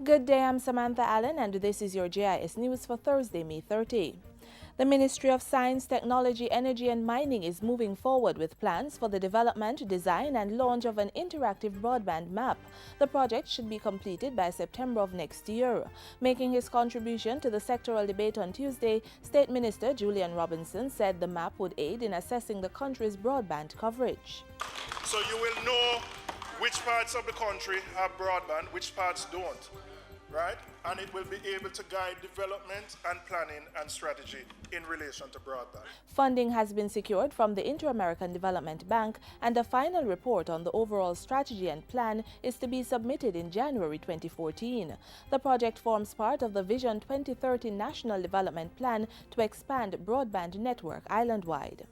Good day, I'm Samantha Allen and this is your JIS News for Thursday, May 30. The Ministry of Science, Technology, Energy and Mining is moving forward with plans for the development, design and launch of an interactive broadband map. The project should be completed by September of next year. Making his contribution to the sectoral debate on Tuesday, State Minister Julian Robinson said the map would aid in assessing the country's broadband coverage. So you will know which parts of the country have broadband, which parts don't. Right? And it will be able to guide development and planning and strategy in relation to broadband. Funding has been secured from the Inter-American Development Bank and a final report on the overall strategy and plan is to be submitted in January 2014. The project forms part of the Vision 2030 National Development Plan to expand broadband network island-wide.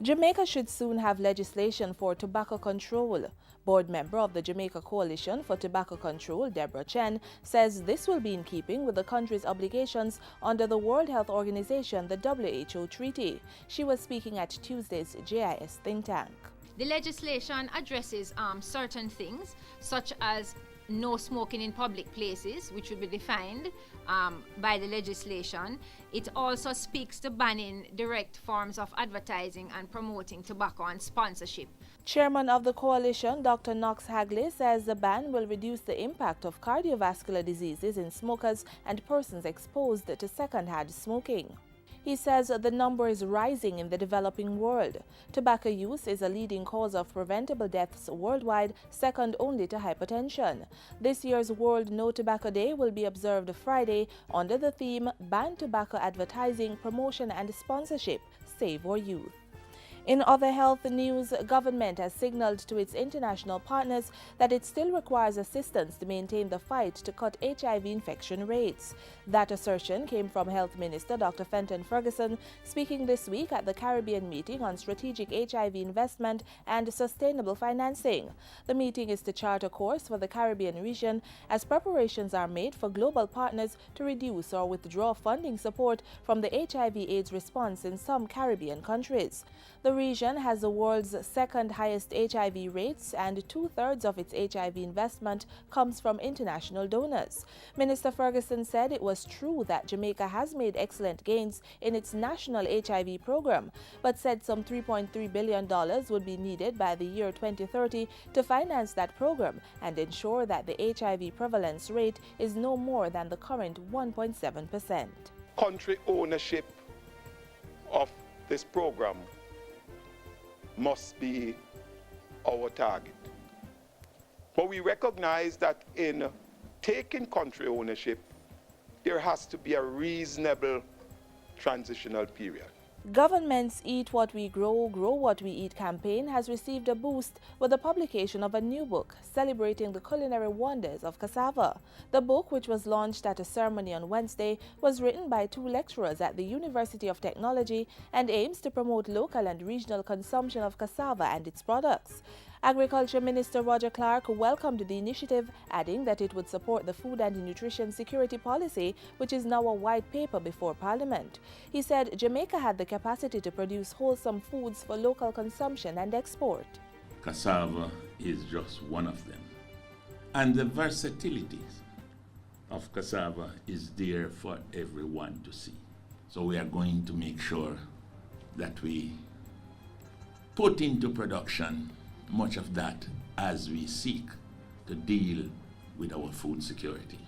Jamaica should soon have legislation for tobacco control. Board member of the Jamaica Coalition for Tobacco Control, Deborah Chen, says this will be in keeping with the country's obligations under the World Health Organization, the WHO Treaty. She was speaking at Tuesday's JIS think tank. The legislation addresses certain things, such as no smoking in public places, which will be defined by the legislation. It also speaks to banning direct forms of advertising and promoting tobacco and sponsorship. Chairman of the coalition, Dr. Knox Hagley, says the ban will reduce the impact of cardiovascular diseases in smokers and persons exposed to secondhand smoking. He says the number is rising in the developing world. Tobacco use is a leading cause of preventable deaths worldwide, second only to hypertension. This year's World No Tobacco Day will be observed Friday under the theme Ban Tobacco Advertising, Promotion and Sponsorship, Save Our Youth. In other health news, government has signaled to its international partners that it still requires assistance to maintain the fight to cut HIV infection rates. That assertion came from Health Minister Dr. Fenton Ferguson speaking this week at the Caribbean meeting on strategic HIV investment and sustainable financing. The meeting is to chart a course for the Caribbean region as preparations are made for global partners to reduce or withdraw funding support from the HIV/AIDS response in some Caribbean countries. The region has the world's second highest HIV rates and 2/3 of its HIV investment comes from international donors. Minister Ferguson said it was true that Jamaica has made excellent gains in its national HIV program, but said some $3.3 billion would be needed by the year 2030 to finance that program and ensure that the HIV prevalence rate is no more than the current 1.7%. Country ownership of this program must be our target. But we recognize that in taking country ownership, there has to be a reasonable transitional period. Government's Eat What We Grow, Grow What We Eat campaign has received a boost with the publication of a new book celebrating the culinary wonders of cassava. The book, which was launched at a ceremony on Wednesday, was written by 2 lecturers at the University of Technology and aims to promote local and regional consumption of cassava and its products. Agriculture Minister Roger Clark welcomed the initiative, adding that it would support the food and nutrition security policy, which is now a white paper before Parliament. He said Jamaica had the capacity to produce wholesome foods for local consumption and export. Cassava is just one of them. And the versatility of cassava is there for everyone to see. So we are going to make sure that we put into production much of that as we seek to deal with our food security.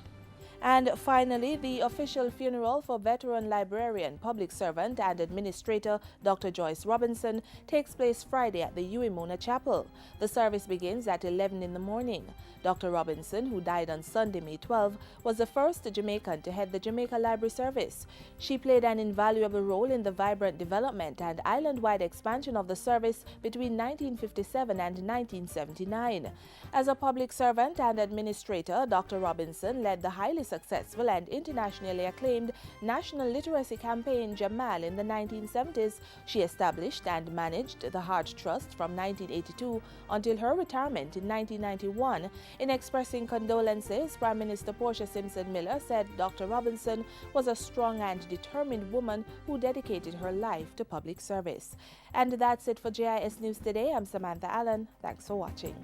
And finally, the official funeral for veteran librarian, public servant and administrator Dr. Joyce Robinson takes place Friday at the Uimona Chapel. The service begins at 11 in the morning. Dr. Robinson, who died on Sunday, May 12, was the first Jamaican to head the Jamaica Library Service. She played an invaluable role in the vibrant development and island-wide expansion of the service between 1957 and 1979. As a public servant and administrator, Dr. Robinson led the highly successful and internationally acclaimed national literacy campaign Jamal in the 1970s. She established and managed the Heart Trust from 1982 until her retirement in 1991. In expressing condolences, Prime Minister Portia Simpson Miller said Dr. Robinson was a strong and determined woman who dedicated her life to public service. And that's it for JIS News Today. I'm Samantha Allen. Thanks for watching.